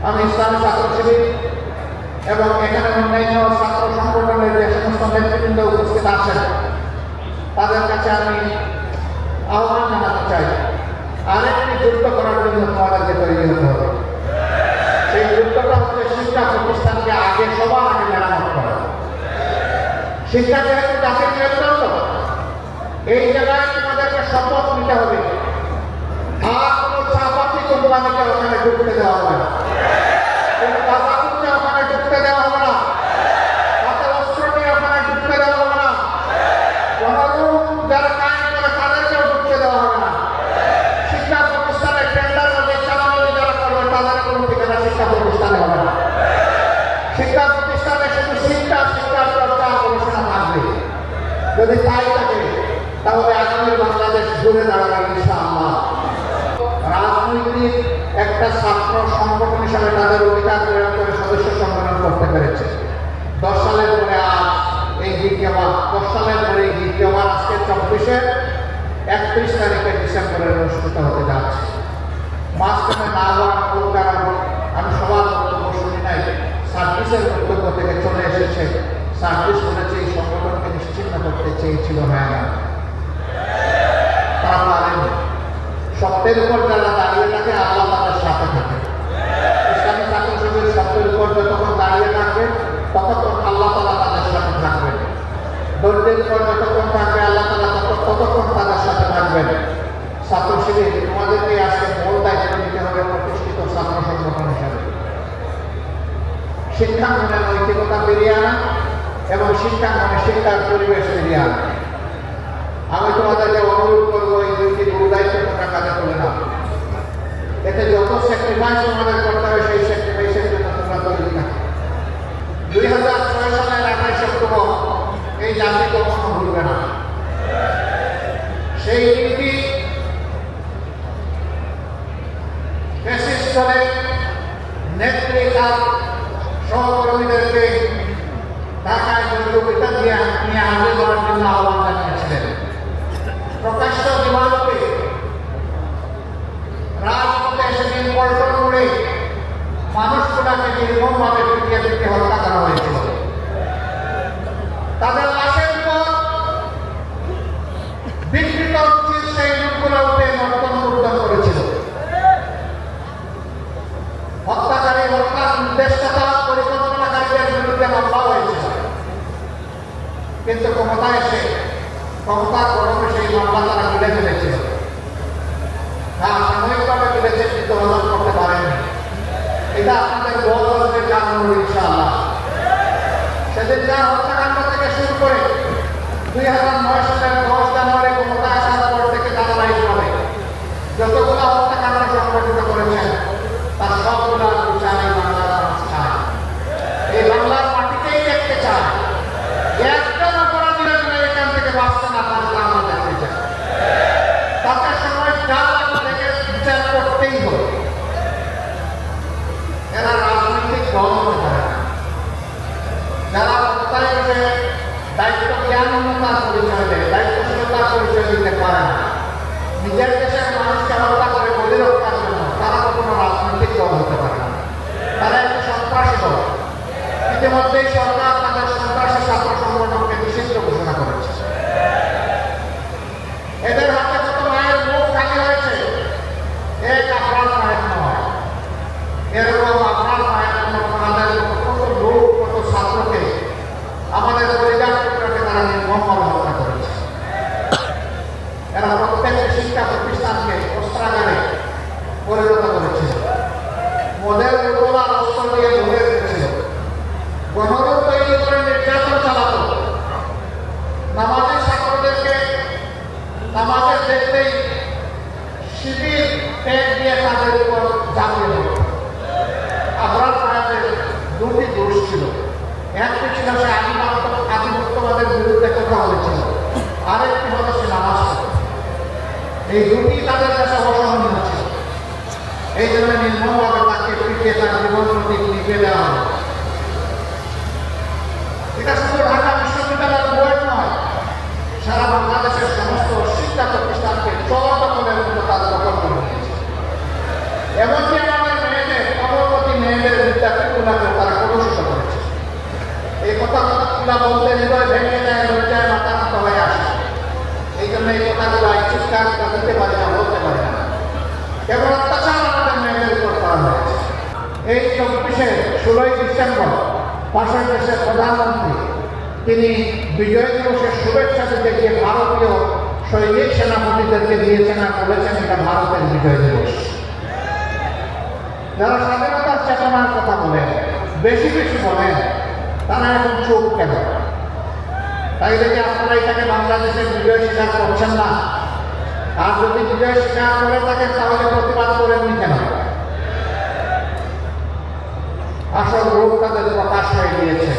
আমি ইসলামী ছাত্র শিবির এবং এখানে অন্যান্য ছাত্র সংগঠনের যে সমস্ত নেতৃবৃন্দ উপস্থিত আছেন তাদের কাছে আমি আহ্বান জানাতে চাই, আরেকটি যুদ্ধ করার জন্য তোমাদেরকে তৈরি হতে হবে। সেই যুদ্ধটা হচ্ছে শিক্ষা প্রতিষ্ঠানকে আগে সবার আগে মেরামত করা। শিক্ষা যেহেতু জাতির মেরুদণ্ড, এই জায়গায় তোমাদেরকে শপথ নিতে হবে আর কোনো চাপাতি কোম্পানিকে ওখানে ঢুকতে দেওয়া হবে না, কোনো কাজাকুকে ওখানে ঢুকতে দেওয়া হবে না, হাতে অস্ত্র নিয়ে ওখানে ঢুকতে দেওয়া হবে না, কোনরূপ যারা কায়েম করে তাদেরকেও ঢুকতে দেওয়া হবে না। শিক্ষা প্রতিষ্ঠানের টেন্ডার মধ্যে চালানো যারা করবে তাদের কোনো ঠিকানা শিক্ষা প্রতিষ্ঠানে হবে না। শিক্ষা প্রতিষ্ঠানে শুধু শিক্ষার চর্চা গবেষণা থাকবে। যদি তাই থাকে তাহলে আগামী বাংলাদেশ ঘুরে দাঁড়াবে ইনশাআল্লাহ। রাজনৈতিক একটা ছাত্র সংগঠন হিসাবে তাদের অধিকার প্রয়োগ করে সদস্য সংগঠন করতে পেরেছে। 10 সালের পরে আজ এই গির্জামার 10 সালের পরে এই গির্জামার আজকে 31 তারিখে ডিসেম্বরে অনুষ্ঠিত হতে যাচ্ছে। মাঝখানে না হওয়ার মূল কারণ আমি সবার বক্তব্য শুনি নাই, সার্ভিসের বক্তব্য থেকে চলে এসেছে। সার্ভিস বলেছে এই সংগঠনকে নিশ্চিন্ন করতে চেয়েছিল, হ্যাঁ তারা পারেনি। সত্যের উপর যারা দাঁড়িয়ে থাকে আল্লাহ তাদের সাথে থাকে। ইসলামী ছাত্র শিবির সত্যের উপর যতক্ষণ দাঁড়িয়ে থাকবে ততক্ষণ আল্লাহ তাআলা তাদের সাথে থাকবেন। ধৈর্যের উপর যতক্ষণ থাকবে আল্লাহ তাআলা ততক্ষণ তাদের সাথে থাকবেন। ছাত্র শিবির তোমাদেরকে আজকে মূল দায়িত্ব নিতে হবে প্রতিষ্ঠিত ছাত্র সংগঠন হিসাবে। শিক্ষাঙ্গনে নৈতিকতা ফিরিয়ে আনা এবং শিক্ষাঙ্গনে শিক্ষার পরিবেশ ফিরিয়ে আনা। আমি তোমাদেরকে অনুরোধ করবো এই দুইটি গুরু দায়িত্ব তোমরা কাজে তুলে নাও। এতে যত স্যাক্রিফাইস তোমাদের করতে হবে সেই স্যাক্রিফাইসের জন্য তোমরা তৈরি থাকো। 2006 সালের 28 অক্টোবর এই জাতি কখনো ভুলবে না। সেই দিনটি ফ্যাসিস্টদের নেত্রী তার সহকর্মীদেরকে ঢাকায় জনপ্রিয়তা নিয়ে হাজির করার জন্য আহ্বান জানিয়েছিলেন। প্রকাশ্য দিবালোকে রাজপথে সেদিন পল্টন করে মানুষগুলাকে নির্মমভাবে পিটিয়ে পিটিয়ে হত্যা করা হয়েছিল। তাদের লাশের উপর বিকৃত সেই রূপগুলো উঠে নর্তন মুদ্রণ করেছিল। হত্যাকারী হত্যার নির্দেশতা পরিকল্পনাকারীদের বিরুদ্ধে মামলা হয়েছিল, কিন্তু ক্ষমতায় এসে ক্ষমতার গরমে সেই মামলা তারা তুলে ফেলেছিল। হ্যাঁ, সাময়িকভাবে তুলেছে কিন্তু হজম করতে পারেননি। এটা আপনাদের বদলের কারণ ইনশাআল্লাহ। সেদিন যার হত্যাকাণ্ড থেকে শুরু করে 2009 সালের 10 জানুয়ারি ক্ষমতা আসার পর থেকে ধারাবাহিকভাবে যতগুলো হত্যাকাণ্ড সংগঠিত করেছেন তার সবগুলো বিচার এই বাংলার মানুষ চায়, এই বাংলার মাটিতেই দেখতে চায়। একজন অপরাধীরা যেন এখান থেকে বাঁচতে না পারে আমরা দেখতে চাই। তাদের সময় ডাল থেকে বিচার করতেই হবে। এরা রাজনৈতিক দল হতে পারে না। যারা ক্ষমতায় বসে দায়িত্ব জ্ঞানহীনতার পরিচয় দেয়, দায়িত্বশীলতার পরিচয় দিতে পারে না, নিজের দেশের মানুষকে হত্যা করে গদি রক্ষার জন্য, তারা কখনো রাজনৈতিক দল হতে পারে না। তারা একটি সন্ত্রাসী দল। ইতিমধ্যেই সরকার তাদের সন্ত্রাসী ছাত্র সংগঠনকে নিষিদ্ধ ঘোষণা করেছে। এদের হাতে কত মায়ের মুখ খালি হয়েছে, এক আপনার মায়ের নয়। এরকম আপনার মায়ের আমাদের কত লোক, কত ছাত্রকে, আমাদের পরিবারকে তারা নির্মমভাবে হত্যা করেছে। এরা প্রত্যেকটি শিক্ষা প্রতিষ্ঠানকে অস্ত্রাগারে পরিণত করেছিল। মদের বোতল আর অস্ত্র দিয়ে ধরে রেখেছিল। গণরূপ তৈরি করে নির্যাতন চালাতো। নামাজের ছাত্রদেরকে নামাজের দেখতেই শিবির ট্যাগ দিয়ে তাদের উপর ঝাঁপিয়ে দিত। আপনার সাহেবের দুটি দোষ ছিল। একটি ছিল সে আধিপত্যবাদের বিরুদ্ধে কথা বলেছিল, আরেকটি হলো সে নামাজ পড়ত। এই দুটি তাদের কাছে অসহনীয় ছিল। এই জন্য নির্মমভাবে তাকে পিটিয়ে তার জীবন প্রতীক লিখে দেওয়া হয়। এটা শুধু ঢাকা বিশ্ববিদ্যালয়ের বই নয়, সারা বাংলাদেশের সমস্ত শিক্ষা প্রতিষ্ঠানকে চলদখলের মতো তাদের দখল করে নিয়েছে। এমনকি আমাদের মেয়েদের অবগতি নেই কথাগুলো বলতে হৃদয় ভেঙে যায়, লজ্জায় মাথা নত হয়ে আসে। এই জন্য এই কথাগুলো চিৎকার দিতে পারি না, বলতে পারি না। কেবল অত্যাচার আমাদের মেয়েদের উপর করা হয়েছে। এই 16 ডিসেম্বর পাশের দেশের প্রধানমন্ত্রী তিনি বিজয় দিবসের শুভেচ্ছা দিতে গিয়ে ভারতীয় সৈনিক সেনাপতিদেরকে দিয়েছেন আর বলেছেন এটা ভারতের বিজয় দিবস। যারা স্বাধীনতার চেতনার কথা বলেন, বেশি বেশি বলেন, তারা এখন চোখ কেন? তাই দেখে আপনারা এটাকে বাংলাদেশের বিজয় স্বীকার করছেন না। আর যদি বিজয় স্বীকার করে থাকেন তাহলে প্রতিবাদ করেননি কেন? আসল রূপ তাদের প্রকাশ হয়ে গিয়েছে।